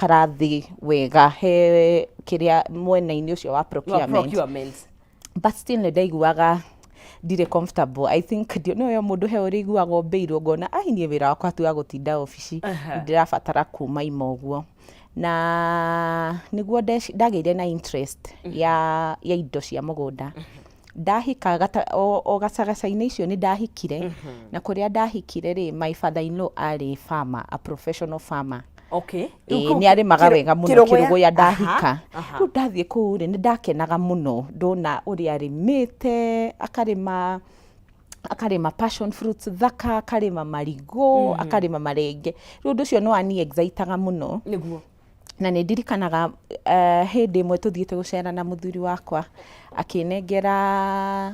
gũikara thĩ wega he kĩrĩa mwena-inĩ ũcio wa procurement. But still nĩ ndaiguaga ndirĩ comfortable. I think nĩyo mũndũ he ũrĩa iguaga ũmbĩirwo ngona niĩ wĩra wakwa tu wa gũtinda obici ndĩrabatara kuma ima ũguo. Na nĩguo ndagĩire na interest ya indo cia mũgũnda. Ndahika o gacagaca-inĩ icio nĩ ndahikire, na kũrĩa ndahikire rĩ, my father-in-law arĩ farmer, a professional farmer. Okay. Nĩ arĩmaga wega mũno Kĩrũgũya ndahika. Rĩu ndathiĩ kũu rĩ, nĩ ndakenaga mũno ndona ũrĩa arĩmĩte, akarĩma passion fruits thaka, akarĩma marigũ, akarĩma marenge. Rĩu ũndũ ũcio nĩ wani excitaga mũno. Nĩguo. Na nĩ ndirikanaga hĩndĩ ĩmwe tũthiĩte gũcera na mũthuri wakwa,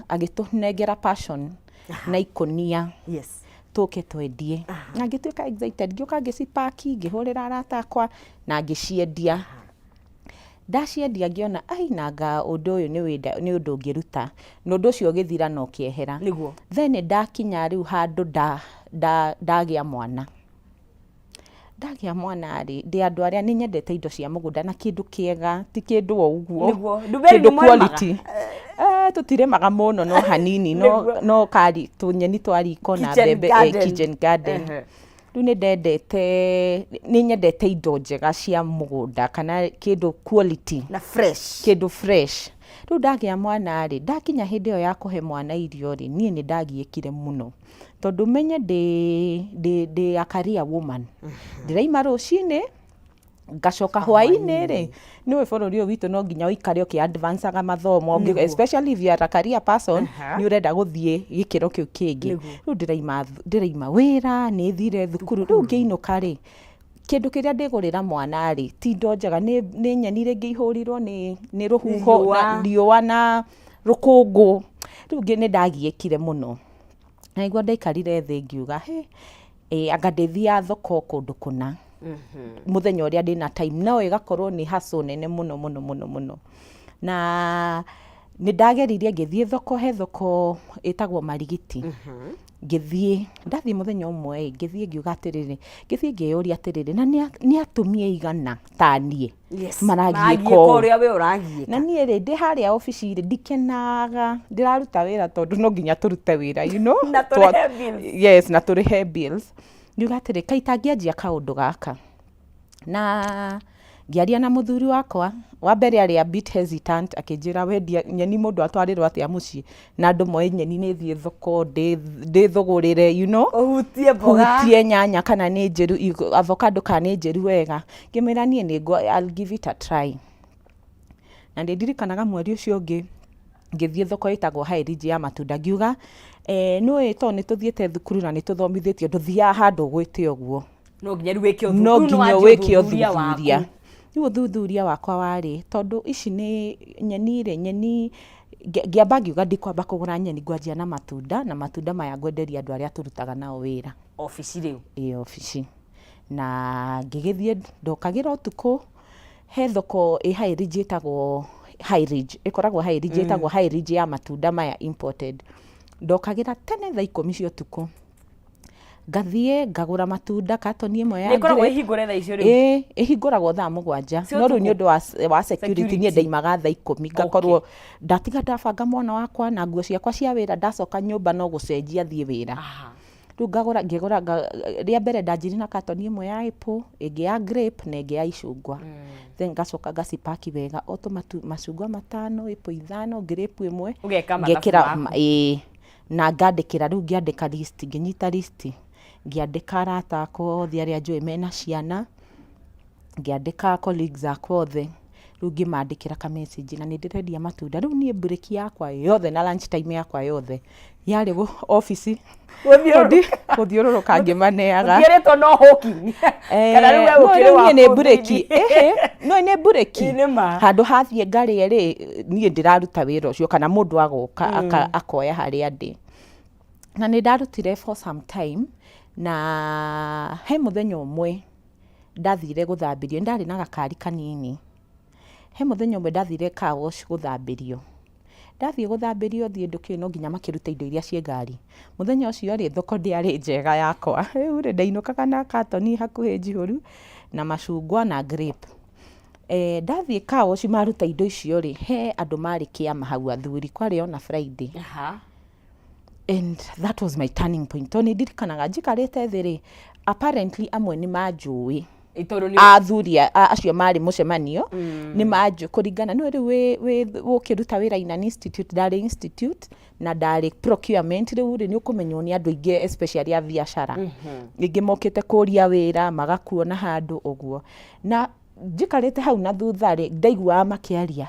agĩtũnengera passion na ikũnia. Yes. Tũke twendie. Na ngĩtuĩka excited, ngĩũka ngĩcipaki, ngĩhũrĩra arata akwa na ngĩciendia. Ndaciendia ngĩona nanga ũndũ ũyũ nĩ ũndũ ũngĩruta. Na ũndũ ũcio ũgĩthira na ũkĩehera. Nĩguo. Then ndakinya rĩu handũ ndagĩa mwana. Ndagĩa mwana rĩ, ndĩ andũ arĩa nĩ nyendete indo cia mũgũnda na kĩndũ kĩega, ti kĩndũ o ũguo. Kĩndũ quality. Tũtirĩmaga mũno no hanini, no tũnyeni twa riko na mbembe kitchen garden. Rĩu nĩ nyendete indo njega cia mũgũnda kana kĩndũ quality na fresh. Kĩndũ fresh. Rĩu ndagĩa mwana rĩ, ndakinya hĩndĩ ĩyo ya kũhe mwana irio rĩ, niĩ nĩ ndagiĩkire mũno. Tondũ menye ndĩ a career woman. Ndĩraima rũcinĩ, ngacoka hwaĩ-inĩ rĩ, nĩwe bũrũri ũyũ witũ no nginya ũikare ũkĩ-advanceaga mathomo, especially if you are a career person, nĩ ũrenda gũthiĩ gĩkĩro kĩu kĩngĩ. Rĩu ndĩraima wĩra, nĩ thire thukuru, rĩu ngĩinũka rĩ, kĩndũ kĩrĩa ndĩgũrĩra mwana rĩ, ti indo njega, nĩ nyeni rĩngĩ ihũrirwo nĩ rũhuho, riũa na rũkũngũ. Rĩu nĩ ndagiĩkire mũno. Na nĩguo ndaikarire thĩ ngiuga, anga ndĩthiaga thoko kũndũ kũna. Mũthenya ũrĩa ndĩna time, no ĩgakorwo nĩ hustle nene mũno. Na nĩ ndageririe ngĩthiĩ thoko, he thoko ĩtagwo Marigiti. Ndathiĩ mũthenya ũmwe, ngĩthiĩ ngiuga atĩrĩrĩ, ngĩthiĩ ngĩyũria atĩrĩrĩ, na nĩ atumia igana ta niĩ maragiĩka ũũ. Na niĩ rĩ, ndĩ harĩa obici rĩ, ndikenaga, ndĩraruta wĩra tondũ no nginya tũrute wĩra, you know. Na tũrĩhe bills. Yes, na tũrĩhe bills. Ngiuga atĩrĩ, kaita ngĩanjia kaũndũ gaka. Na ngĩaria na mũthuri wakwa, wa mbere arĩ a bit hesitant, akĩnjĩra wendia nyeni mũndũ atwarĩrwo atĩa mũciĩ, na andũ moe nyeni nĩ thiĩ thoko ndĩthũgũrĩre, you know. Ũhutie mboga. Hutie nyanya kana nĩ njĩru, avocado kana nĩ njĩru wega. Ngĩmwĩra niĩ I'll give it a try. Na ndirikanaga mweri ũcio ũngĩ ngĩthiĩ thoko ĩtagwo High Ridge ya matunda, ngiuga nĩũĩ tondũ nĩ tũthiĩte thukuru na nĩ tũthomithĩtio ndũthiaga handũ ũgwĩte ũguo. No nginya wĩke ũthuthuria. Rĩu ũthuthuria wakwa warĩ, tondũ ici nĩ nyeni ngĩamba ngiuga ndikwamba kũgũra nyeni, ngwanjia na matunda maya ngwenderia andũ arĩa tũrutaga nao wĩra. Ofici rĩu. Ofici. Na ngĩgĩthiĩ ndokagĩra ũtukũ, he thoko High Ridge ĩtagwo High Ridge, ĩkoragwo High Ridge ĩtagwo High Ridge ya matunda maya imported. Ndokagĩra tene thaa 10 cia ũtukũ. Ngathiĩ ngagũra matunda katoni ĩmwe ya ĩkoragwo ĩhingũre thaa icio rĩu. Ĩhingũragwo thaa 7. No rĩu nĩ ũndũ wa security niĩ ndaimaga thaa 10, ngakorwo ndatiga ndabanga mwana wakwa na nguo ciakwa cia wĩra, ndacoka nyũmba no gũcenjia thiĩ wĩra. Rĩu ngĩgũra rĩa mbere ndanjiri na katoni ĩmwe ya apple, ĩngĩ ya grape na ĩngĩ ya icungwa. Then ngacoka ngacipaki wega, macungwa 5, apple 5, grape 1. Ngekĩra na ngandĩkĩra, rĩu ngĩandĩka list, ngĩnyita list, ngĩandĩka arata akwa othe arĩa njũĩ mena ciana, ngĩandĩka colleagues akwa othe, rĩu ngĩmandĩkĩra ka message na nĩ ndĩrendia matunda. Rĩu niĩ break yakwa yothe na lunch time yakwa yothe yarĩ ofici gũthiũrũrũka ngĩmaneaga. Ngĩrĩtwo no hawking. Kana rĩu wewe ũkĩrĩ wa nĩ break. No nĩ break. Handũ hathiĩ ngarĩa rĩ, niĩ ndĩraruta wĩra ũcio kana mũndũ agoka akoya harĩa ndĩ. Na nĩ ndarutire for some time, na he mũthenya ũmwe ndathire gũthambĩrio, ndarĩ na gakari kanini. He mũthenya ũmwe ndathire car wash gũthambĩrio. Ndathiĩ gũthambĩrio ndũkĩũĩ no nginya makĩruta indo iria ciĩ ngari. Mũthenya ũcio rĩ, thoko ndĩarĩ njega yakwa. Rĩu rĩ ndainũkaga na katoni hakuhĩ njihũru, na macungwa na grape. Ndathiĩ car wash maruta indo icio rĩ, he andũ marĩ kĩama hau athuri, kwarĩ ona Friday. And that was my turning point. Tondũ nĩndirikanaga njikarĩte thĩ rĩ, apparently amwe nĩ manjũĩ. Athuri acio marĩ mũcemanio nĩ manjũ kũringana nĩ rĩu ũkĩruta wĩra in an institute, ndarĩ institute na ndarĩ procurement, rĩu nĩ ũkũmenywo nĩ andũ aingĩ especially a biacara. Ingĩ mokĩte kũria wĩra magakuona handũ ũguo. Na njikarĩte hau na thutha rĩ, ndaiguaga makĩaria,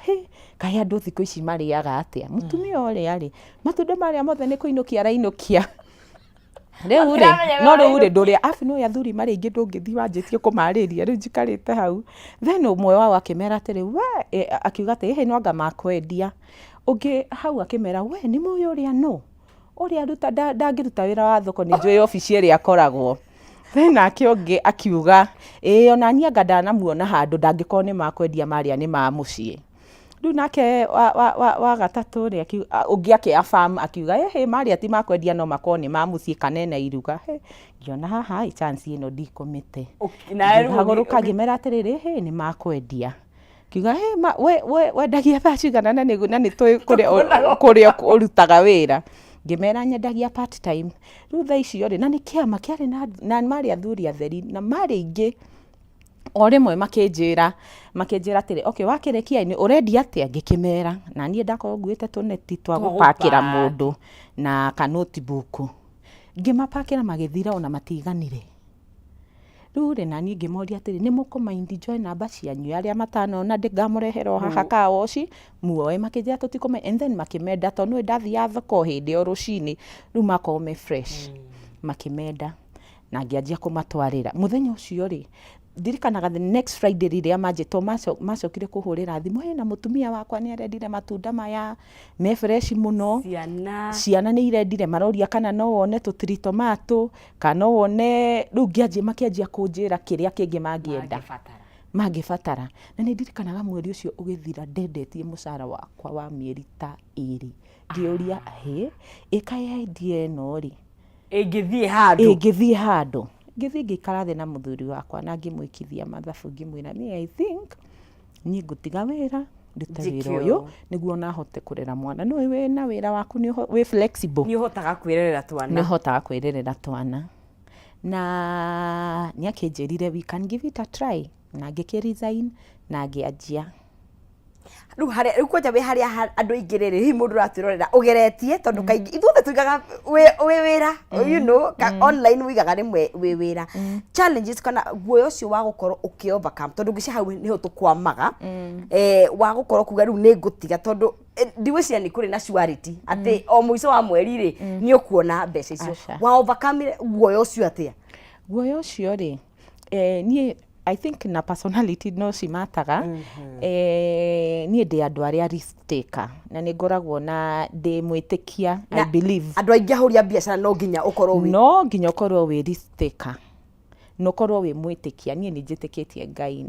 kaĩ andũ thikũ ici marĩaga atĩa? Mũtumia ũrĩa rĩ, matunda marĩa mothe nĩ kũinũkia arainũkia. Rĩu rĩ, no rĩu rĩ ndũrĩa afu no athuri marĩ aingĩ ndũngĩthiĩ wanjĩtie kũmarĩria, rĩu njikarĩte hau. Then ũmwe wao akĩmera atĩrĩ, we akiuga atĩ no anga makwendia. Ũngĩ hau akĩmera, we nĩ mũĩ ũrĩa no? Ũrĩa ruta ndangĩruta wĩra wa thoko nĩ njũĩ ofici ĩrĩa akoragwo. Then nake ũngĩ akiuga, ona niĩ anga ndanamuona handũ ndangĩkorwo nĩ makwendia marĩa nĩ ma mũciĩ. Rĩu nake wa gatatũ rĩ ũngĩ akĩaffirm akiuga marĩa ti makwendia no makorwo nĩ ma mũciĩ kanene iruga. Ngiona haha chance ĩno ndikũmĩte. Ngĩhagũrũka ngĩmera atĩrĩrĩ nĩ makwendia. Kiuga wendagia thaa cigana na nĩ tũĩ kũrĩa ũrutaga wĩra. Ngĩmera nyendagia part time. Rĩu thaa icio rĩ na nĩ kĩama kĩarĩ na marĩ athuri atheri na marĩ aingĩ. O rĩmwe makĩnjĩra atĩrĩ, okay wakĩrekia nĩ ũrendia atĩa? Ngĩkĩmera na niĩ ndakorwo nguĩte tũneti twa gũpakĩra mũndũ na ka notebook. Ngĩmapakĩra magĩthira ona matiganire. Rĩu rĩ na niĩ ngĩmoria atĩrĩ, nĩ mũkũmaindi njoe namba cianyu arĩa matanona ngamũrehera haha car wash muoe? Makĩnjĩra tũtikũmaindi, and then makĩmenda tondũ nĩ ndathiaga thoko hĩndĩ o rũcinĩ, rĩu makorwo me fresh. Makĩmenda na ngĩanjia kũmatwarĩra. Mũthenya ũcio rĩ ndirikanaga the next Friday rĩrĩa manjĩtwo macokire kũhũrĩra thimũ, na mũtumia wakwa nĩ arendire matunda maya me fresh mũno. Ciana nĩ irendire, maroria kana no wone tũtiri tomato kana no wone. Rĩu makĩanjia kũnjĩra kĩrĩa kĩngĩ mangĩbatara. Na nĩ ndirikanaga mweri ũcio ũgĩthira ndendetie mũcara wakwa wa mĩeri ta 2. Ngĩũria ĩkaĩ idea ĩno rĩ ĩngĩthiĩ handũ. Ngĩthiĩ ngĩikara thĩ na mũthuri wakwa na ngĩmwĩkithia mathabu ngĩmwĩra I think niĩ ngũtiga wĩra ndute wĩra ũyũ nĩguo na hote kũrera mwana. Nĩ wĩna wĩra waku wĩ flexible, nĩ ũhotaga kwĩrerera twana. Na nĩ akĩnjĩrire we can give it a try na ngĩkĩresign na ngĩanjia. Rĩu kwanja wĩ harĩa andũ aingĩ rĩrĩ hihi mũndũ ratwĩrorera ũgeretie tondũ kaingĩ ithuothe tuigaga wĩ wĩra you know online wigaga rĩmwe wĩ wĩra. Challenges kana guoya ũcio wa gũkorwo ũkĩ-overcome tondũ ngĩcia hau nĩho tũkwamaga wa gũkorwo kuga rĩu nĩ ngũtiga tondũ ndigwĩciria nĩ kũrĩ na surety atĩ o mũico wa mweri rĩ nĩ ũkuona mbeca icio. Wa overcome guoya ũcio atĩa? Guoya ũcio rĩ niĩ I think na personality no cimataga. Niĩ ndĩ andũ arĩa risk taker na nĩ ngoragwo na ndĩ mwĩtĩkia. I believe andũ aingĩ ahũria biacara no nginya ũkorwo wĩ risk taker, no ũkorwo wĩ mwĩtĩkia. Niĩ nĩ njĩtĩkĩtie Ngai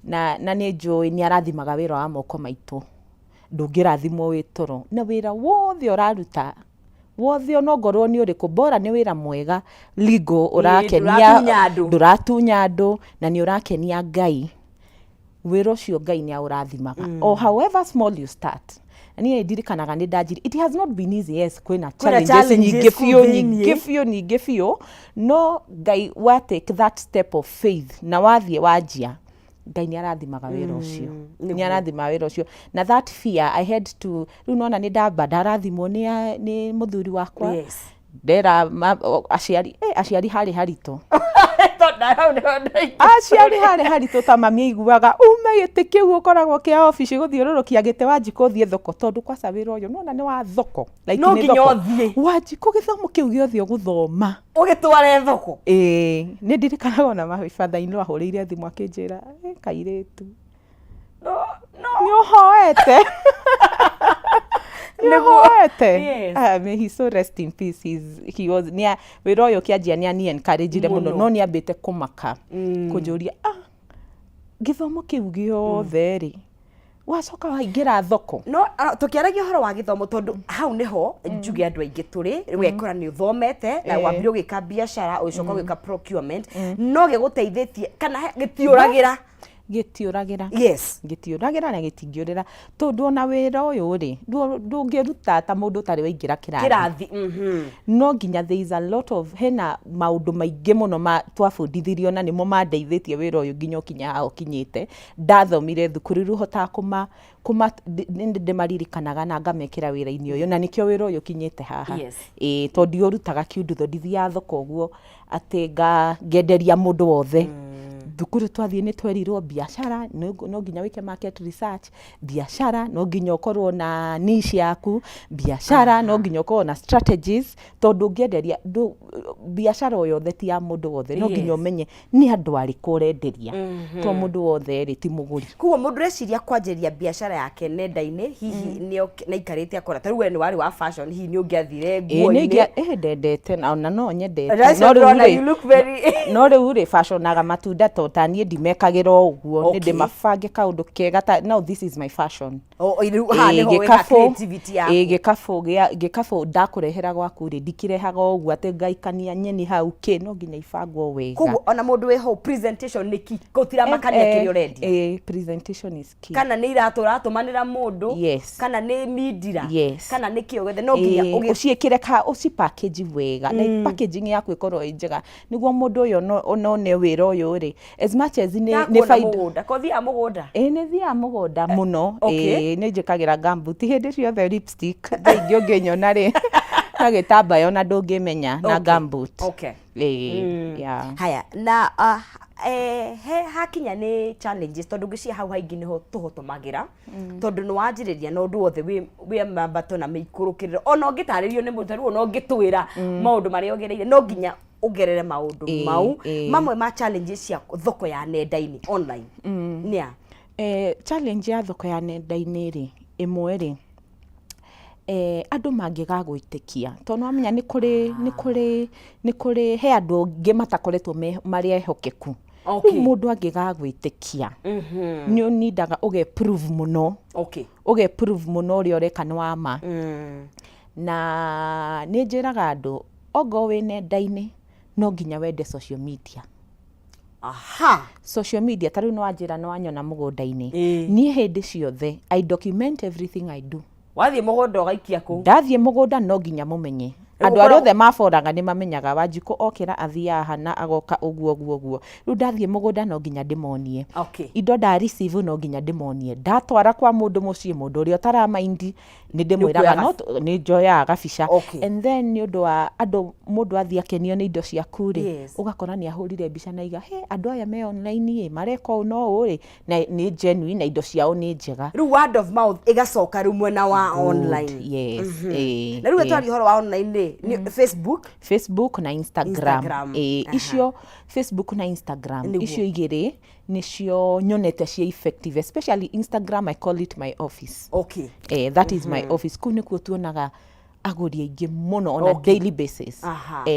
na nĩ njũĩ nĩ arathimaga wĩra wa moko maitũ, ndũngĩrathimwo wĩ toro. Na wĩra wothe ũraruta wothe onongorwo nĩ ũrĩkũ bora nĩ wĩra mwega legal ũrakenia ndũratunya andũ na nĩ ũrakenia Ngai, wĩra ũcio Ngai nĩ aũrathimaga. Or however small you start. Niĩ ndirikanaga nĩ ndanjiri, it has not been easy. Yes, kwĩna challenges nyingĩ biũ no Ngai wa take that step of faith na wathiĩ wanjia Ngai nĩ arathimaga wĩra ũcio. Na that fear I had to, rĩu nona nĩ ndamba ndarathimwo nĩ mũthuri wakwa. Ndera aciari harĩ haritũ. Aciari harĩ haritũ ta mami aiguaga ume gĩtĩ kĩu ũkoragwo kĩa ofici gũthiũrũrũkia gĩtĩ wa njiko ũthiĩ thoko tondũ kwa wĩra ũyũ nona nĩ wa thoko. No nginya ũthiĩ wa njiko gĩthomo kĩu gĩothe ũgũthoma ũgĩtware thoko. Nĩ ndirikanaga ona father-in-law ahũrĩire thimũ akĩnjĩra kairĩtu nĩ ũhoete. May he so rest in peace. He was wĩra ũyũ kĩanjia nĩ encouraged mũno no nĩ ambĩte kũmaka kũnjũria gĩthomo kĩu gĩothe rĩ wacoka waingĩra thoko no tukiaragia horo wa githomo tondu hau niho njuge andu aingi turi wekora ni uthomete na wambire gwika biashara ucoka gwika procurement no giguteithĩtie kana gĩtiũragĩra yes gĩtiũragĩra na gĩtingĩũrĩra tondu ona wĩra ũyũ rĩ ndũngĩruta ta mũndũ ũtarĩ waingĩra kĩrathi no nginya there is a lot of hena maũndũ maingĩ mũno twabundithirio na nĩmo mandeithĩtie wĩra ũyũ nginya ũkinya haha ũkinyĩte ndathomire thukuru rĩu hotaga ndĩmaririkanaga na ngamekĩra wĩra-inĩ ũyũ na nĩkĩo wĩra ũyũ ũkinyĩte haha tondũ ndiũrutaga kiundutho ndithiaga thoko ũguo atĩ ngenderia mũndũ wothe thukuru twathiĩ nĩ twerirwo biashara no nginya wĩke market research biashara no nginya ũkorwo na niche yaku biashara no nginya ũkorwo na strategies tondu ũngĩenderia biashara o yothe ti ya mũndũ wothe no nginya ũmenye nĩ andũ arĩkũ ũrenderia to mũndũ wothe rĩ ti mũgũri kuo mũndũ reciria kwanjĩria biashara yake nenda-inĩ hihi nĩ naikarĩte akora ta rĩu we nĩ warĩ wa fashion hihi nĩ ũngĩathire nguo-inĩ ndendete na no nyendete no rĩu rĩ fashionaga matunda ta niĩ ndimekagĩra ũguo nĩ ndĩmabange kaũndũ kega no this is my fashion gĩkabũ ndakũrehera gwaku rĩ ndikĩrehaga ũguo atĩ ngaikania nyeni hau no nginya ibangwo wega koguo ona mũndũ wĩho presentation nĩ ki gũtiramakania kĩrĩa ũrendia presentation is key kana nĩ iratũ ũratũmanĩra mũndũ kana nĩ mindira kana nĩ kĩo gĩothe no nginya ũciĩkĩre ũcipackage wega na packaging yaku ĩkorwo ĩ njega nĩguo mũndũ ũyũ onone wĩra ũyũ rĩ as much as nĩ faida ko thia mũgũnda nĩ thia mũgũnda mũno nĩ njĩkagĩra gumboot hĩndĩ ciothe lipstick thaingĩ ũngĩnyona rĩ na gĩtambaya na ndũngĩmenya na gumboot haya na hakinya nĩ challenges tondu ngĩcia hau haingĩ niho tũhotomagĩra tondu nĩ wanjĩrĩria na ũndũ wothe wĩ mambato na mĩikũrũkĩrĩro ona ũngĩtarĩrio nĩ mũndũ ona ũngĩtwĩra maũndũ marĩa ũgereire no nginya ũgerere maũndũ mau mamwe ma challenges cia thoko ya nenda-inĩ online nĩa challenge ya thoko ya nenda-inĩ rĩ ĩmwe rĩ andũ mangĩgagwĩtĩkia tondũ wamenya nĩ kũrĩ he andũ angĩ matakoretwo marĩ ehokeku mũndũ angĩgagwĩtĩkia nĩ ũnindaga ũge-prove mũno ũrĩa ũreka nĩ wa ma na nĩ njĩraga andũ ongo wĩ nenda-inĩ no nginya wende social media social media ta rĩu nĩ wanjĩra nĩ wanyona mũgũnda-inĩ niĩ hĩndĩ ciothe I document everything I do wathiĩ mũgũnda ũgaikia kũ ndathiĩ mũgũnda no nginya mũmenye andũ arĩa othe maboraga nĩ mamenyaga Wanjikũ okĩra athiaga na agoka ũguo rĩu ndathiĩ mũgũnda no nginya ndĩmonie indo nda receive no nginya ndĩmonie ndatwara kwa mũndũ mũciĩ mũndũ ũrĩa ũtaramaindi nĩ ndĩmwĩraga no nĩ njoyaga gabica and then nĩ ũndũ wa andũ mũndũ athiĩ akenio nĩ indo ciaku rĩ ũgakora nĩ ahũrire mbica na iga andũ aya me online mareka ũũ no ũũ rĩ na nĩ genuine na indo ciao nĩ njega rĩu word of mouth ĩgacoka rĩu mwena wa online na rĩu twari horo wa online Facebook na Instagram icio Facebook na Instagram icio igĩrĩ nicio nyonete cia effective especially Instagram I call it my office that is my office kũu nĩkuo tuonaga agũri aingĩ mũno on a daily basis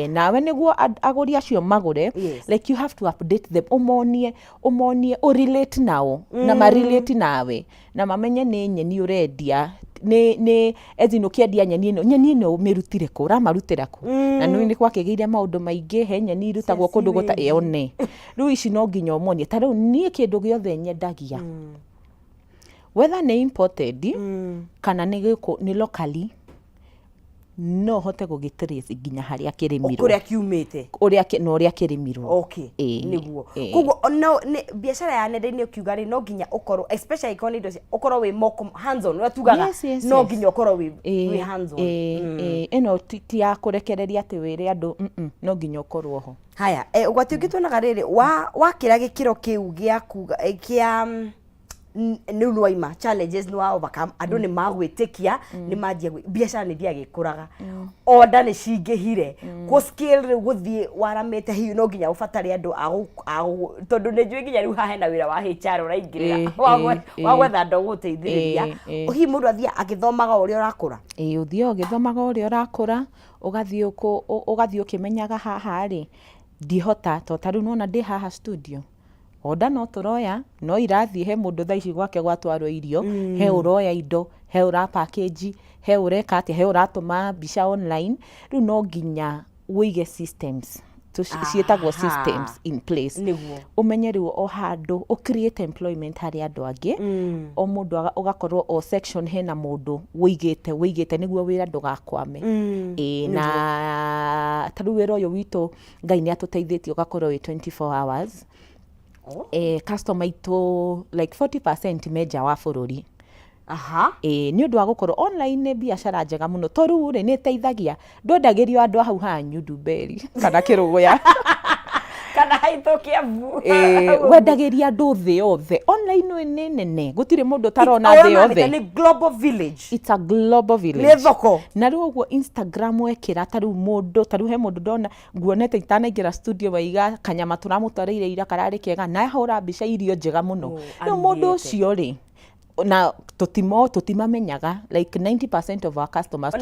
nawe nĩguo agũri acio magũre like you have to update them ũmonie ũrelate nao na marelate nawe na mamenye nĩ nyeni ũrendia nĩ ezino kiendia nyeni ĩno ũmĩrutire kũ ũramarutĩra kũ na nĩ gwakĩgĩire maũndũ maingĩ he nyeni irutagwo kũndũ gũta rĩu ici no nginya ũmonie ta rĩu niĩ kĩndũ gĩothe nyendagia whether nĩ imported kana nĩ locally no hote gũgĩtrace nginya harĩa kĩrĩmirwo kũrĩa kiumĩte ũrĩa kĩrĩmirwo nĩguo koguo no biashara ya nenda-inĩ ũkiuga rĩ no nginya ũkorwo especially ĩkorwo nĩ indo ũkorwo wĩ more hands on ũrĩa tugaga no nginya ũkorwo wĩ hands on ĩno ti ya kũrekereria atĩ wĩre andũ no nginya ũkorwo ho haya ũgwati ũngĩ tuonaga rĩrĩ wakĩra gĩkĩro kĩu gĩa kuga kĩa nĩ waima challenges nĩ wa overcome andũ nĩ magwĩtĩkia nĩ manjia biashara nĩ thiagĩkũraga order nĩ cingĩhire kũ scale rĩu gũthiĩ waramĩte hihi no nginya ũbatare andũ tondũ nĩ njũĩ nginya rĩu haha hena wĩra wa HR ũraingĩrĩra wa gwetha andũ gũteithĩrĩria hihi mũndũ athiĩ agĩthomaga ũrĩa ũrakũra ũthiĩ ũgĩthomaga ũrĩa ũrakũra ũgathiĩ ũkĩmenyaga haha rĩ ndihota to ta rĩu nona ndĩ haha studio order no turoya no irathie he mundu thaici gwake gwatwarwo irio he uroya indo he ura package he ureka ati he uratuma bica online riu no nginya uige systems cietagwo systems in place umenye riu o handu u create employment hari andu angi o mundu ugakorwo o section hena mundu wigite niguo wira ndugakwame na taru wira uyu witu Ngai ni atuteithĩtie ugakorwo wi 24 hours customer itu like 40% meja wa bururi ni undu wa gukorwo online ni biashara njega muno toru ri ni teithagia ndwendagirio andu hau hanyu Ndumberi kana Kiruguya kana haitho Kiambu wendagiria andu thi yothe online ni nene gutire mundu tarona thi yothe ni global village, it's a global village ni Thoko na riu uguo Instagram wekira taru mundu taru he mundu ndona nguonete itanaingira studio waiga kanyama turamutwarire ira karari kega na hura mbica irio njega muno riu mundu ucio ri na tutimamenyaga like 90% of our customers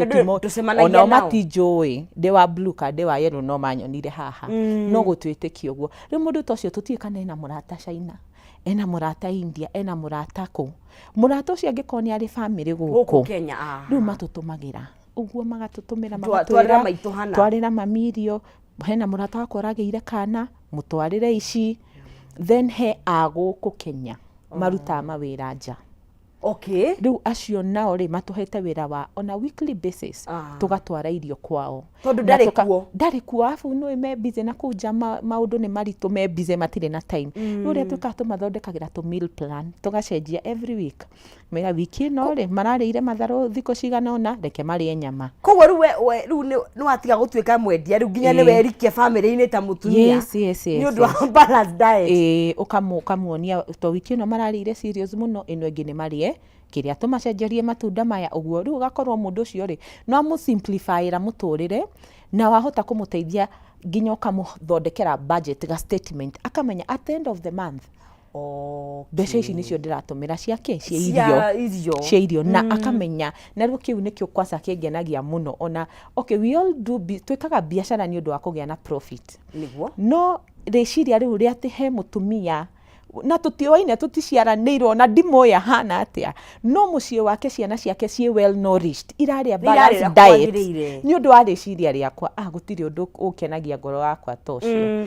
ona matijoi de wa blue card de wa yellow no manyonire haha no gutwitikio guo riu mundu tocio tutikana ena murata China ena murata India ena murata ku murata ucio angikoni ari family guku Kenya riu matutumagira uguo magatutumira magatwara maituhana twarira mamirio hena murata wakorageire kana mutwarire ici then he aguku Kenya maruta mawira nja riu acio nao ri matuhete wira wa on a weekly basis tugatwara irio kwao tondu ndari kuo afu no me busy na kuja maundu ni maritu me busy matire na time riu ri tumathondekagira tu meal plan tugacenjia every week mega wiki no ri mararire matharu thiko cigana ona reke marie nyama koguo riu ni watiga gutwika mwendia riu nginya ni werikie family ini ta mutumia ni undu wa balance diet ukamuonia to wiki no mararire serious muno ino ingi ni marie kiria tumacenjerie matunda maya uguo riu ugakorwo mundu ucio ri no amu simplify ra muturire na wahota kumuteithia nginya ukamuthondekera budget ga statement akamenya at the end of the month mbeca ici nicio ndiratumira ciake cia irio na akamenya na riu kiu nikio kwasa kingenagia muno ona we all do twikaga biashara ni undu wa kugia na profit niguo no reciria riu ri ati he mutumia na tutioine tuticiaranirwo na ndimoya hana atia no mucie wake ciana ciake cie well nourished iraria balance diet ni undu wa reciria riakwa gutiri undu ukenagia ngoro wakwa tocio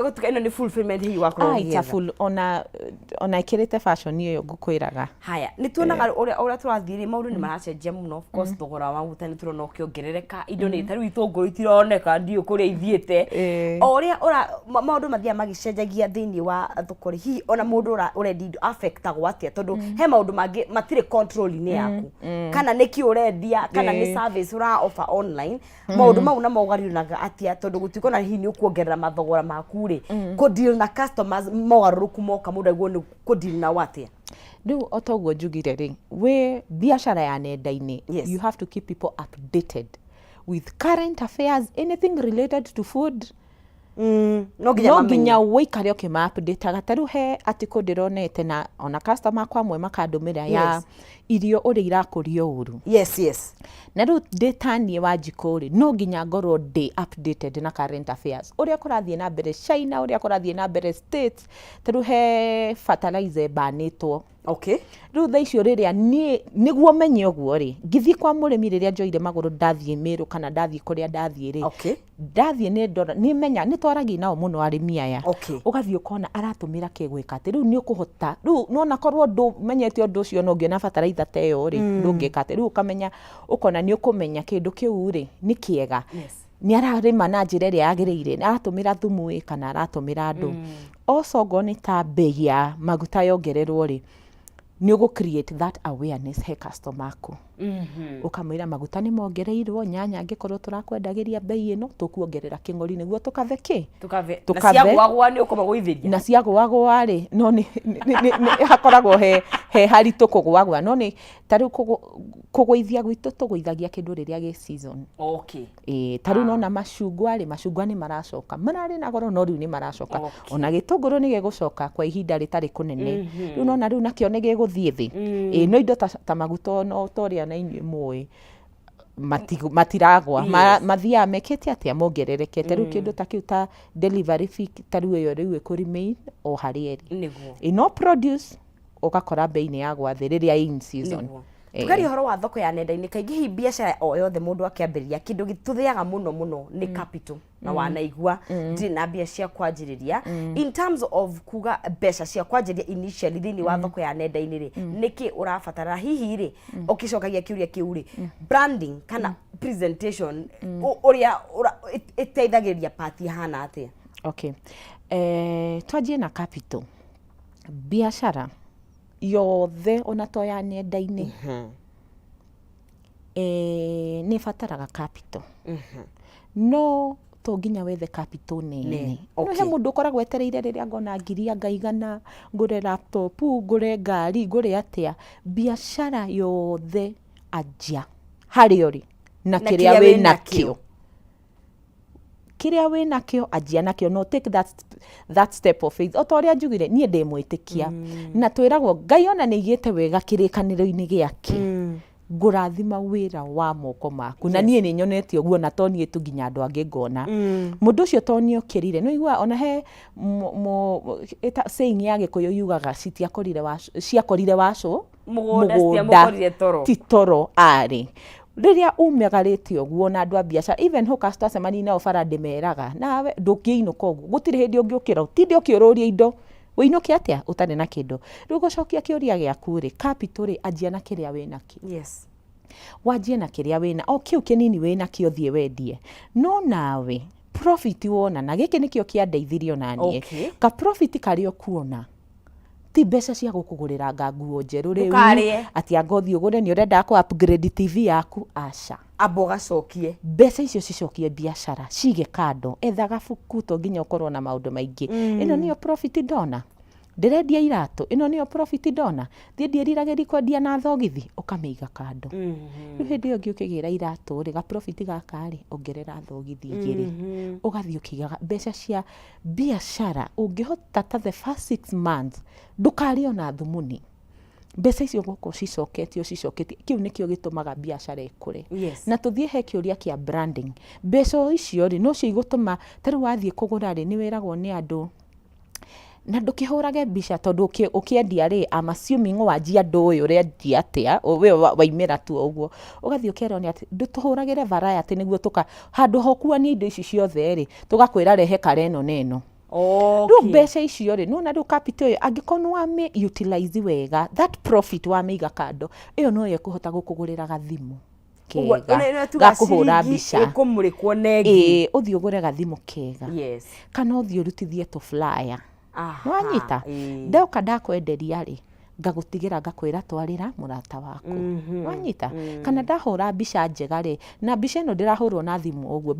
gutuka ino ni fulfillment hi wakwa ita full ona ikirite fashion iyo ngukwiraga haya ni tuonaga ora turathiri maundu ni maracenjia muno of course thogora wa maguta ni turona ukiongerereka indo ni taru itunguru itironeka ndio kuria ithiete oria maundu mathia magicenjagia thiini wa thoko hi ona mundu urendi affectagwo atia tondu he maundu mangi matire control ni yaku kana niki urendia kana ni service ura offer online maundu mau na maugariraga atia tondu gutiko na hini ukuongerera mathogora maku ri ku deal na customers mogaruku moka mundu aguo ni ku deal na watia riu otoguo njugire ri we biashara ya nenda-ini you have to keep people updated with current affairs anything related to food no ginya wikare ukima-update gataru he atiko ndironete na ona customer kwa mwe makandumira ya irio uri irakurio uru na riu ndetanie wa jikori no ginya ngorwo ndi updated na current affairs uria kurathie na mbere China uria kurathie na mbere States taru he fertilizer banitwo riu tha icio riria niguo menye uguo ri ngithie kwa murimi riria njoire maguru ndathie Meru kana ndathie kuria ndathie ri ndathie ni ndora ni menya ni twaragi nao muno arimi aya ugathie ukona aratumira kigwika ati riu ni ukuhota riu no nakorwo ndu menyete undu ucio no ngiona fertilizer teyo ri ndungika ati riu ukamenya ukona ni ukumenya kindu kiu ri ni kiega ni ararima na njira iria yagirire aratumira thumu kana aratumira andu osogo ni ta bei ya maguta yongererwo ri ni ugu create that awareness he customer ku ukamwira maguta ni mongereirwo nyanya ngikorwo turakwendagiria bei ino tukuongerera king'ori niguo tukave na ciagwagwa ni ukumagwithiria na ciagwagwa ri no ni hakoragwo he haritu kugwagwa no ni taru kugwithia gwitu tugwithagia kindu riria gi season taru no na mashungwa ni maracoka marari na goro no riu ni maracoka ona gitunguru ni gegucoka kwa ihinda ritari kunene riu no na riu nakio ni geguthie thi no indo ta maguta no toria na inyue moe matiragwa mathiaga mekete atia mongererekete riu kindu ta kiu ta delivery fee ta riu iyo riu ikuri o hari eri no produce ukakora bei ni yagwa thi riria in season. Tukari horo wa thoko ya nenda-ini kaingi hi biashara o yothe mundu akiambiriria kindu gituthiaga muno ni capital na wanaigua ndi na bia cia kwanjiriria in terms of kuga beca cia kwanjiria initially thini wa thoko ya nenda-ini ri niki urabatara hihi ri ukicokagia kiuria kiu ri branding kana presentation uria iteithagiria party hana atia. Okay, twajie na capital biashara yothe ona to ya nenda-ini ni fataraga capital no to nginya wethe capital nene. No he mundu ukoragwo etereire riria ngona ngiri ngaigana ngure laptop ngure ngari ngure atia. Biashara yothe ajia hari ori na kiria we nakio kiria we nakio ajia nakio no take that step of faith. Otoria njugire nie ndimwitikia na twiragwo Ngai ona ni igite wega kirikaniro-ini giake ngurathima wira wa moko maku na nie ni nyonete oguo na toni etu nginya andu angi ngona mundu ucio toni okirire no igua ona he eta saying ya Gikuyu yugaga ciakorire wacu mugunda ti toro ari riria umegarite oguo na andu a biashara even ho customer ni nao bara ndimeraga nawe ndukiinuka oguo gutire hindi ungiukira utinde ukiururia indo wiinuke atia utane na kindu riu gucokia kiuria giaku ri capital ri ajia na kiria wina ki wajie na kiria wina o kiu kinini wina kio thie wendie no nawe profit wona na giki nikio kiandeithirio nanie ka profit kari okuona ti mbeca cia gukugurira nguo njeru riu atia ngothi ugure ni urenda ku upgrade TV yaku aca aboga cokie mbeca icio cicokie biashara cige kando ethaga buku to nginya ukorwo na maundu maingi ino niyo profit ndona ndirendia iratu ino niyo profit ndona thie ndieriragiri kwendia na thogithi ukamiiga kando riu hindi iyo ngiukigira iratu ri ga profit gakari ongerera thogithi igiri ugathii ukigaga mbeca cia biashara ungihota ta the first 6 months ndukari ona thumuni mbeca icio guko cicoketio kiu nikio gitumaga biashara ikure na tuthie he kiuria kia branding mbeca icio ri no cio igutuma taru wathie kugura ri ni wiragwo ni andu na ndukihurage mbica tondu ukiendia ri am assuming wajia ndu uyu rendia atia we waimira tu uguo ugathii ukero ni ati ndutuhuragire variety niguo tuka handu hokuani indo ici ciothe ri tugakwira rehe kareno neno riu mbeca icio ri nona riu capital angikorwo wame utilize wega that profit wameiga kando iyo no yekuhota gukugurira gathimu kega gakuhura mbica ikumurikwo nengi uthii ugure gathimu kega kana uthii urutithie to flyer wanyita ndauka ndakwenderia ri ngagutigira ngakwira twarira murata waku wanyita kana ndahura mbica njega ri na mbica ino ndirahurwo na thimu uguo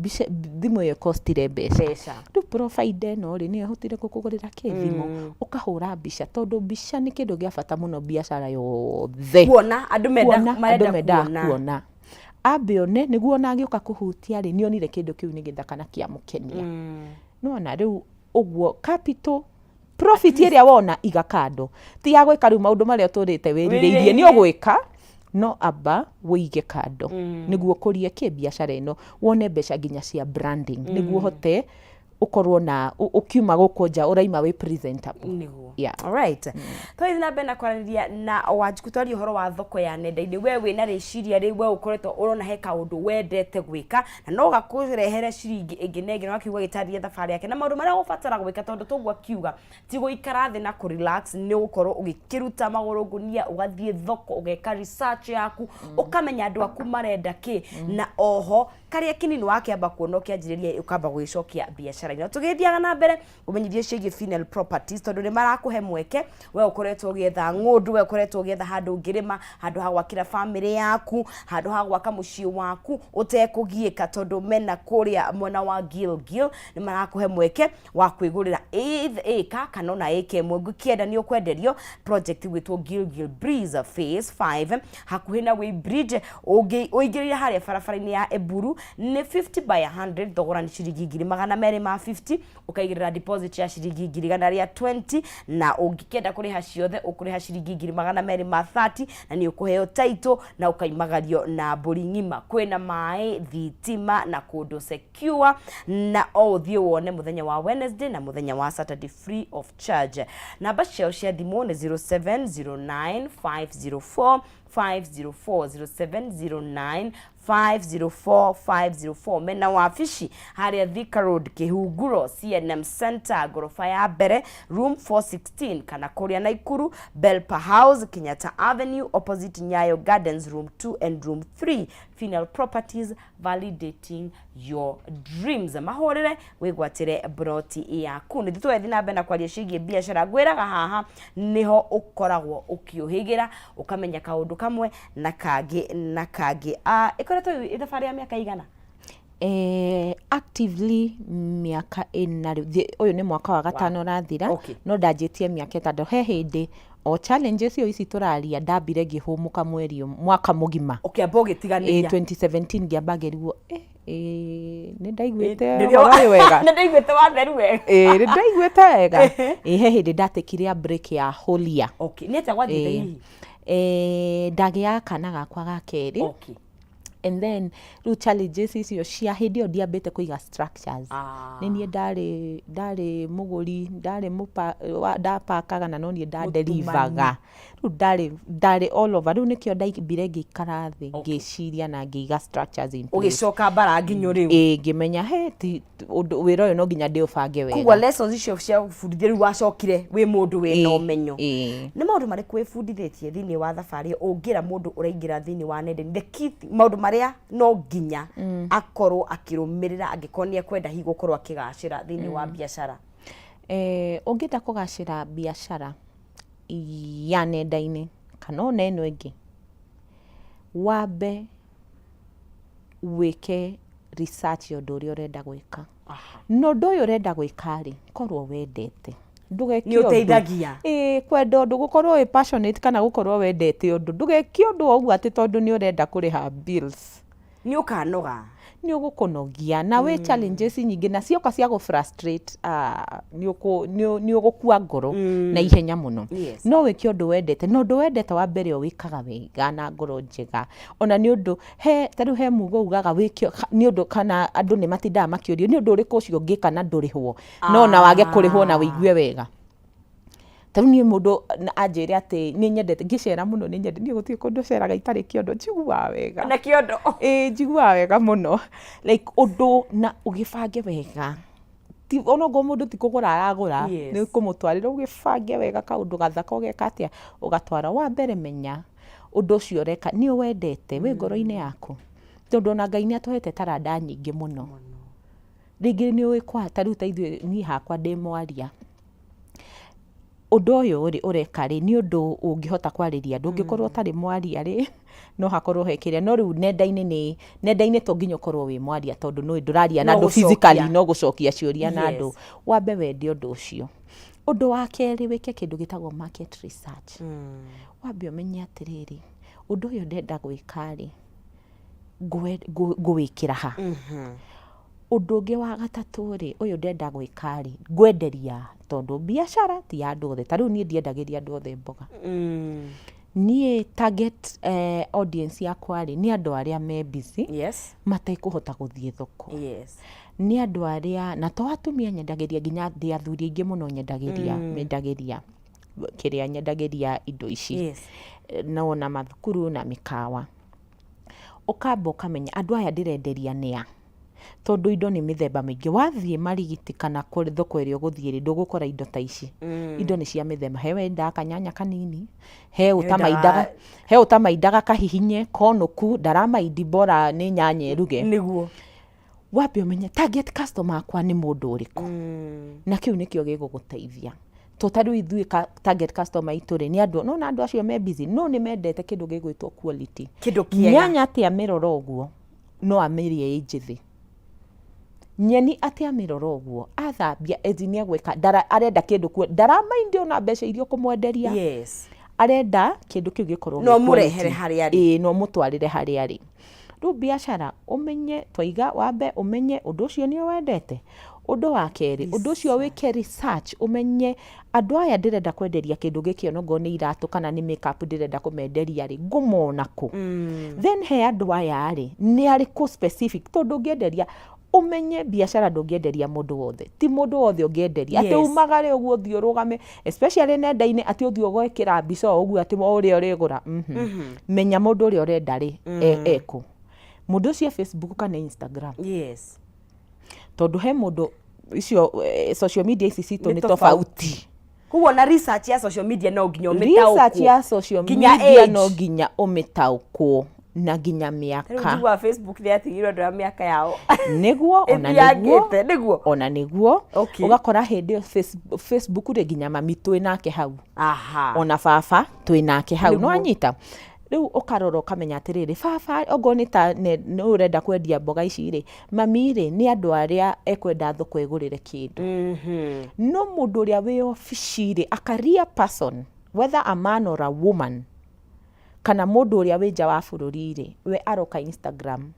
thimu iyo costire mbeca du profile no ri ni hotire kukugurira kithimu ukahura mbica tondu mbica ni kindu gia bata muno biashara yothe kuona andu menda kuona abione niguo na agiuka kuhutia ri nionire kindu kiu ni githakana kia mukenia no na riu uguo capital profit iria wona iga kando ti ya gwika riu maundu maria turite wirireirie ni ogwika no aba wige kando niguo kurie ki biashara ino wone mbeca nginya cia branding niguo hote ukorwo na ukiuma gukunja uraima we presentable all right twathi na bena kwariria na wajikutwari horo wa thoko ya nenda-ini we wina riciria ri we ukoretwo urona he kaundu wendete gwika na no gakurehere ciringi ingi nengi na wakiuga gitaria thabari yake na maundu maria ubatara gwika tondu togwa kiuga ti guikara thi na ku relax ni ukorwo ugikiruta maguru ngunia ugathie thoko ugeka research yaku ukamenya andu aku marenda ki na oho karia kinini wakiamba kuona kianjiriria ukamba gwicokia biashara ino tugithiaga na mbere umenyithie ciĩgie final properties tondu ni marakuhe mweke we ukoretwo ugietha ngundu we ukoretwo ugietha handu ngirima handu ha gwakira family yaku handu ha gwaka mucii waku utekugiika tondu mena kuria mwena wa Gilgil ni marakuhe mweke wa kwigurira eka kana na eke mwe kienda ni ukwenderio project gwitwo Gilgil Breeze phase 5 hakuhi na we bridge uigirira haria barabara-ini ya Eburu ni 50 by 100 thogora ni ciringi 200 50 ukaigirira deposit ya ciringi 120 na ungikenda kuriha ciothe ukuriha ciringi 230 na ni ukuheo title na ukaimagario na mburi ng'ima. Kwina mai, thitima na kundu secure na uthie wone muthenya wa Wednesday na muthenya wa Saturday free of charge. Namba ciao cia thimu ni 0709 504 504 0709 504 mena wafici haria Thika Road Kihunguro CNM Center gorofa ya mbere room 416 kana kuria Naikuru Belpa House Kenyatta Avenue opposite Nyayo Gardens room 2 and room 3 Final Properties, validating your dreams. Mahorere wigwatire broti yaku ni thitwe thina bena kwaria cigie biashara gwiraga haha niho ukoragwo ukiuhigira ukamenya kaundu kamwe na kangi ikoretwo ithabari ya miaka igana actively miaka ina uyu ni mwaka wa gatano rathira no ndajitie miaka 3 he hindi o challenges yo ici turaria ndambire ngihumuka mwaka mugima amba ugitiganira 2017 ngiambageruo ni ndaiguite wega ni ndaiguite watheru wega ni ndaiguite wega he hindi ndatekire break ya holia ni atia gwathite hihi ndagia kana gakwa ga keri and then ru challenges icio cia hindi ndiambite kuiga structures ni ndari muguri ndari ndapakaga na no ni ndadelivaga ru ndari all over ru nikio ndaibire ngikara thi ngiciria na ngiga structures in place ugicoka bara nginyo riu ngimenya he wira uyu no nginya ndi ubange wega kuwa lessons icio cia fundithia riu wacokire wi mundu wi no menyo ni maundu mari kwifundithĩtie thini wa thabari ungira mundu uraingira thini wa nenda the key maundu maria no nginya akorwo akirumirira angikonia kwenda hi gukorwo akigacira thini wa biashara ungita kugacira biashara ya nenda-ini kana ona eno ingi wabe wike research yo nduri urenda gwika no ndoyo urenda gwika ri korwo wendete ndugeki ni uteithagia kwenda undu gukorwo passionate kana gukorwo wendete undu ndugeki undu ogu ati tondu ni urenda kuriha bills ni ukanoga ni ugukunogia na we challenges nyingi na cioka cia go frustrate ni ugukua ngoro na ihenya muno no wiki undu wendete no ndu wendete wa mbere wikaga wega na ngoro njega ona ni undu taru he mugo ugaga wiki ni undu kana andu ni matinda makiurio ni undu uriku ucio ngika na ndurihwo no na wage kurihwo na wigue wega taru ni mundu anjire ati ni nyendete ngicera muno ni nyendete ni gutie kundu ceraga itari kiondo njigua wega na kiondo njigua wega muno like undu na ugibange wega ti ono go mundu ti kugura aragura ni kumutwarira ugibange wega kaundu gathaka ugeka atia ugatwara wa mbere menya undu ucio reka ni wendete we ngoro-ini yaku tondu na Ngai ni atuhete taranda nyingi muno ringi ni wikwa taru taithwe ni hakwa ndi mwaria undu uyu ureka ri ni undu ungihota kwariria ndungikorwo tari mwaria ri no hakorwo hekiria no riu nenda-ini to nginya korwo wi mwaria tondu no nduraria na andu physically no gucokia ciuria na andu wambe wendi undu ucio undu wa keri wike kindu gitagwo market research wambe umenye atiriri undu uyu ndenda gwika ri gwikira ha undu ungi wa gatatu ri uyu ndenda gwika ri ngwenderia tondu biashara ti andu othe taru ni ndiendagiria andu othe mboga nie target audience yakwa ri ni andu aria me busy mataikuhota guthie thoko ni andu aria na to atumia nyendagiria nginya ndi athuri ingi muno nyendagiria kiria nyendagiria indo ici no na mathukuru na mikawa ukamba ukamenya andu aya ndirenderia nia tondu indo ni mithemba mingi wathie marigiti kana kuri thoko irio guthie ri ndugukora indo ta ici indo ni cia mithemba he wenda kanyanya kanini he utamaidaga kahihinye konuku daramaidi bora ni nyanya eruge niguo wambe umenye target customer akwa ni mundu uriku na kiu nikio giguguteithia totaru ithui target customer ituri ni andu no na andu acio me busy no ni mendete kindu gigwitwo quality kindu kiega nyanya atia miroro uguo no amirie injithi nyeni atia miroro uguo athambia ezinia gweka arenda kindu ku darama indio na mbeca irio kumwenderia arenda kindu kiu gikorwo no murehere hari ari no mutwarire hari ari ru biashara umenye twaiga wambe umenye undu ucio ni wendete Undu wa keri, undu ucio wike research umenye andu aya ndirenda kwenderia kindu giki onogo ni iratu kana ni makeup ndirenda kumenderia ri ngumona ku. Then he andu aya ri ni ari ku specific tondu ngienderia umenye biashara ndungienderia mundu wothe, ti mundu wothe ungienderia ati umagare uguo thio urugame, especially nenda-ini ati uthio gwekira mbica uguo ati uri urigura. Menya mundu uri urenda ri eko mundu cia Facebook kana Instagram. Tondu he mundu icio social media ici citu ni tofauti. Kuo na research ya social media no nginya umitaukwo. Research ya social media no nginya umitaukwo na nginya miaka. Ndio wa Facebook ni atigirwo ndra miaka yao. Niguo ona niguo ugakora hindi Facebook ri nginya mami twinake hau. Ona baba twinake hau no anyita. Riu ukarora ukamenya atiriri baba ogo ni ta ni urenda kwendia mboga ici ri mami ri ni andu aria ekwenda thoko igurire kindu. No mundu uria wi office ri a career person, whether a man or a woman, kana mundu uria wi nja wa bururi ri we aroka Instagram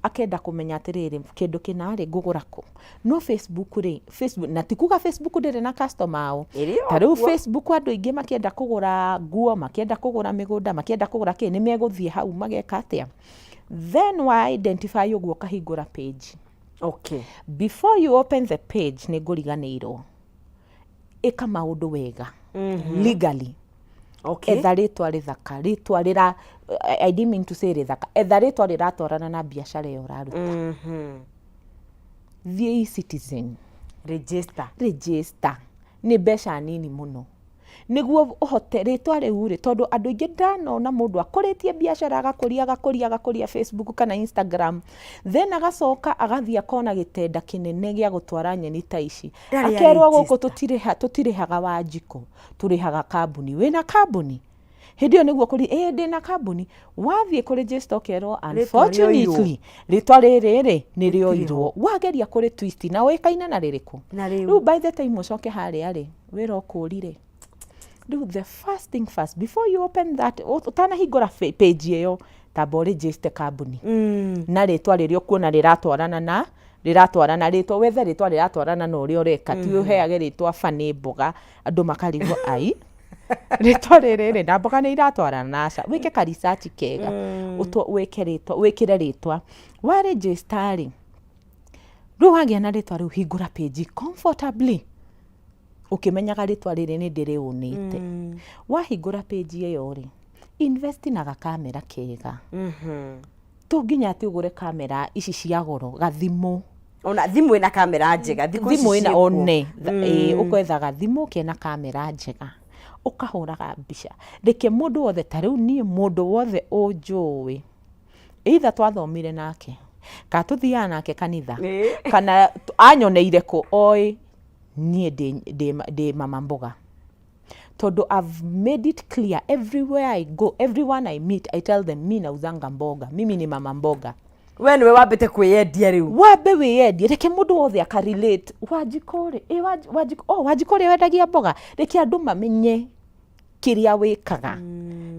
akenda kumenya atiriri kindu kina ri ngugura ku. No Facebook ri na tikuga Facebook ndire na customer ao. Tariu Facebook andu ingi makienda kugura nguo, makienda kugura migunda, makienda kugura ki ni meguthie hau mageka atia. Then wa identify uguo kahingura page. Before you open the page ni nguriganirwo ika maundu wega legally. Etha ritwa rithaka, ritwa rira I didn't mean to say rithaka, etha ritwa riratwarana na biashara yo raruta. The citizen register ni besha nini muno niguo uhote ritwa riu ri tondu andu ingi ndanona mundu akuritie biashara agakuria Facebook kana Instagram, then agacoka agathia kona gitenda kinene gia gutwara nyeni ta ici akerwo guku tutirihaga Wanjiko, turihaga kambuni. Wina kambuni hindi niguo kuri ndina kambuni wathie ku register kerwo unfortunately ritwa riri ni rioirwo wageria kuri twist na wikaina na ririku. Riu by the time ucoke haria ri wira ukurire. Do the first thing first before you open that utana hingura page iyo tabo register kambuni na ritwa ririo kuona riratwarana ritwa wethe ritwa riratwarana no uri ureka ti uheage ritwa fani mboga andu makarigwo ai ritwa riri na mboga ni iratwarana naca wike ka research kega wikire ritwa wa register ri ru wagia na ritwa riu hingura page comfortably ukimenyaga ritwa riri ni ndiri unite. Wahingura page iyo ri invest na kamera kega. Tu nginya ati ugure kamera ici cia goro gathimu. Ona thimu ina kamera njega, thimu ina one ukwethaga thimu kena kamera njega ukahuraga mbica. Reke mundu wothe tariu ni mundu wothe unjui either twathomire nake ka tuthia nake kanitha kana anyoneire ku oi nie de mama mboga. Todo I've made it clear everywhere I go, everyone I meet, I tell them mi nauzanga mboga, mimi ni mama mboga. We niwe wambite kwiyendia riu. Wambe wiyendia, reke mundu wothe akarelate. Wanjikore, Wanjikore wendagia mboga. Reke andu mamenye kiria wikaga.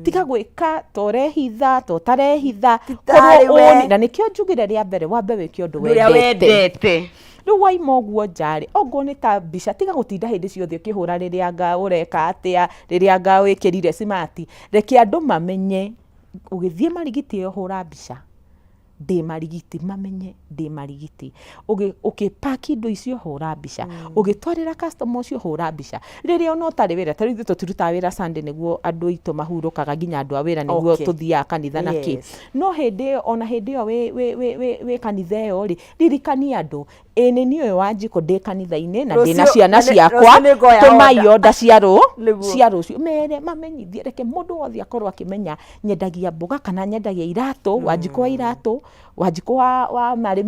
Tiga gwika torehitha, totarehitha, korwo na nikio njugire ria mbere wambe wiki undu wendete. Riu waima uguo njari ogo ni ta mbica tiga gutinda hindi ciothe ukihura riria nga ureka atia riria nga wikirire smart. Reke andu mamenye ugithie marigiti hura mbica de marigiti mamenye de marigiti ukipaki indo icio hura mbica ugitwarira customer ucio hura mbica riria ono tari wira tari thito turuta wira Sunday niguo andu itu mahurukaga nginya andu a wira niguo tuthia kanitha naki no hindi ona hindi yo we kanitha yo ri ririkani andu ene niyo Wanjiko de kanitha-ini na ndina ciana ciakwa tumayo nda ciaro cio mere mamenyithie reke mundu wothe akorwo akimenya nyendagia mboga kana nyendagia iratu Wanjiko wa iratu Wanjiko wa mari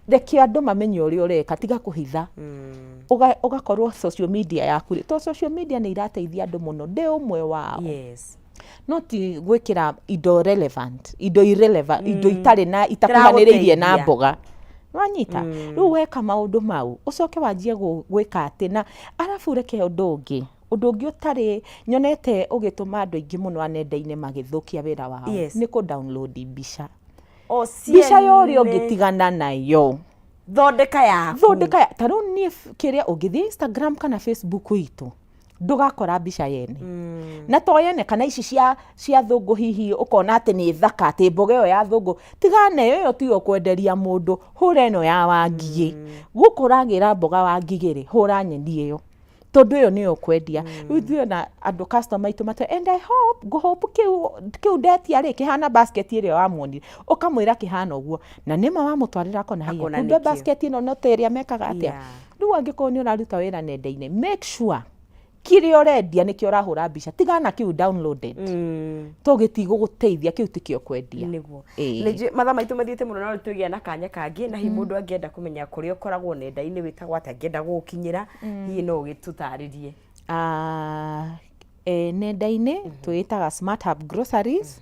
reke andu mamenye uri ureka tiga kuhitha ugakorwo social media yaku to social media ni irateithia andu muno de umwe wao not gwikira indo relevant indo irrelevant indo itari na itakuhaniririe na mboga wanyita riu weka maundu mau ucoke wanjie gwika ati na arafu reke undu ungi utari nyonete ugituma andu ingi muno anenda-ini magithukia wira wao ni ku download mbica mbica yori ungitigana nayo thondeka yaku tarau ni kiria ungithie Instagram kana Facebook itu ndugakora mbica yene na to yene kana ici cia thungu hihi ukona ati ni thaka ati mboga yo ya thungu tigane yo tiyo kwenderia mundu hura ino ya wangie gukuragira mboga wa ngigiri hura nyeni iyo tondu yo niyo kwendia riu na andu customer itu mate and I hope kiu ndetia ri kihana basket ire wa muoni ukamwira kihana uguo na nima wa mutwarira kona haiya kunde basket ino no teria mekaga atia riu angiko ni uraruta wira nenda-ini make sure kiri orendia nikio urahura mbica tigana kiu downloaded tugitigo guteithia kiu tikio kwendia niguo leje matha maitu mathiete muno na tugia na kanya kangi na hi mundu angienda kumenya kuri ukoragwo nenda-ini witagwo ati angienda gukinyira hi no gitutaririe nenda-ini tuitaga Smart Hub Groceries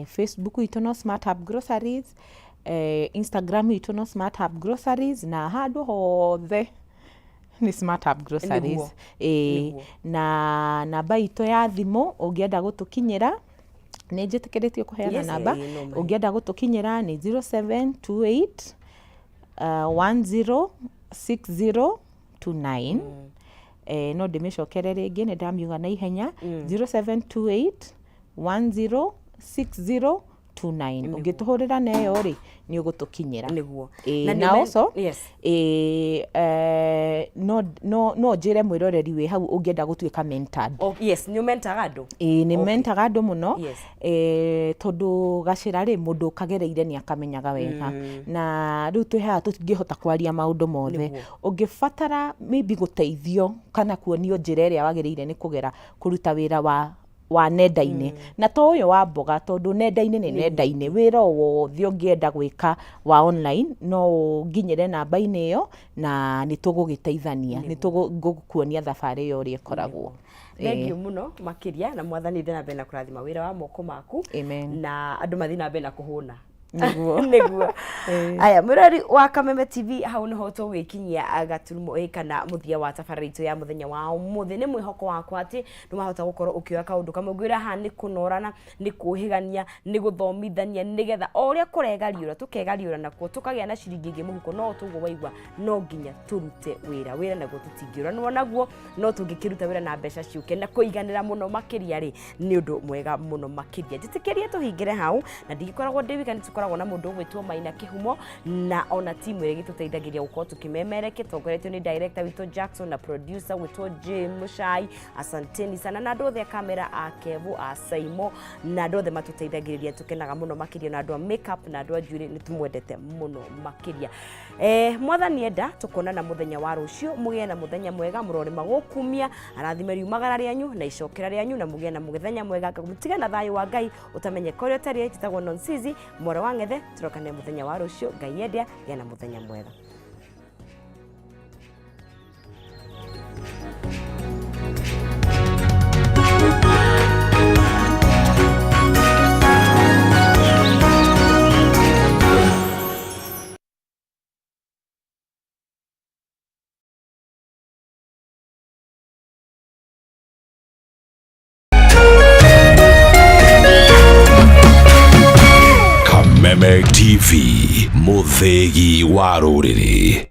Facebook itu no Smart Hub Groceries Instagram itu no Smart Hub Groceries na handu hothe ni Smart Hub Groceries na namba ito ya thimu ungienda gutukinyira ni njitikiritio kuheana namba ungienda gutukinyira ni 0728 106029 no ndimicokere ringi ni ndamiuga na ihenya 0728 106029 ungituhurira neyo ri ni ugutukinyira niguo na also no njire mwiroreri we hau ungienda gutuika mentored ni mentaga andu ni mentaga andu muno tondu gacira ri mundu kagereire ni akamenyaga wega na riu twiha tutingihota kwaria maundu mothe ungifatara maybe guteithio kana kuonio njira iria wagiriire ni kugera kuruta wira wa nenda-ini na to uyo wa mboga tondu nenda-ini ni nenda-ini wira wothe ungienda gwika wa online no nginyire namba-ini iyo na nitugugiteithania nitugukuonia thabari yo ri ikoragwo thengiu muno makiria na mwathani ndena bena kurathima wira wa moko maku na andu mathina bena kuhuna niguo aya murari wa Kameme TV hau niho tugwikinyia gaturumo kana muthia wa tabarĩra itu ya muthenya wa umuthi ni mwihoko wakwa ati ndumahota gukorwo ukioya kaundu kamwe gwira ha ni kunorana ni kuhigania ni guthomithania nigetha oria kuregariura tukegariura nakuo tukagia na ciringi ingi muhuko no tuguo waigwa no nginya turute wira naguo tutingiuranwo naguo no tungikiruta wira na mbeca ciuke na kuiganira muno makiria ri ni undu mwega muno makiria njitikirie tuhingire hau na ndigikoragwo ndiwikani tukoragwo na mundu gwitwo Maina Kihumo na ona timu ire gituteithagiria gukorwo tukimemereke tongoretio ni director witwo Jackson na producer witwo Jim Mushai asanteni sana na ndothe kamera akevu asaimo na ndothe matuteithagiriria tukenaga muno makiria na andu makeup na andu jewelry nitumwendete muno makiria mwathani enda tukona na muthenya wa rucio mugie na muthenya mwega murori magukumia arathimeri umagara rianyu na icokera rianyu na mugie na muthenya mwega mutiga na thayo wa Ngai utamenye korio tari itagwo nonsizi mora wangethe turokane muthenya wa rucio Ngai endia gena muthenya mwega. Kameme TV, muthegi wa ruriri.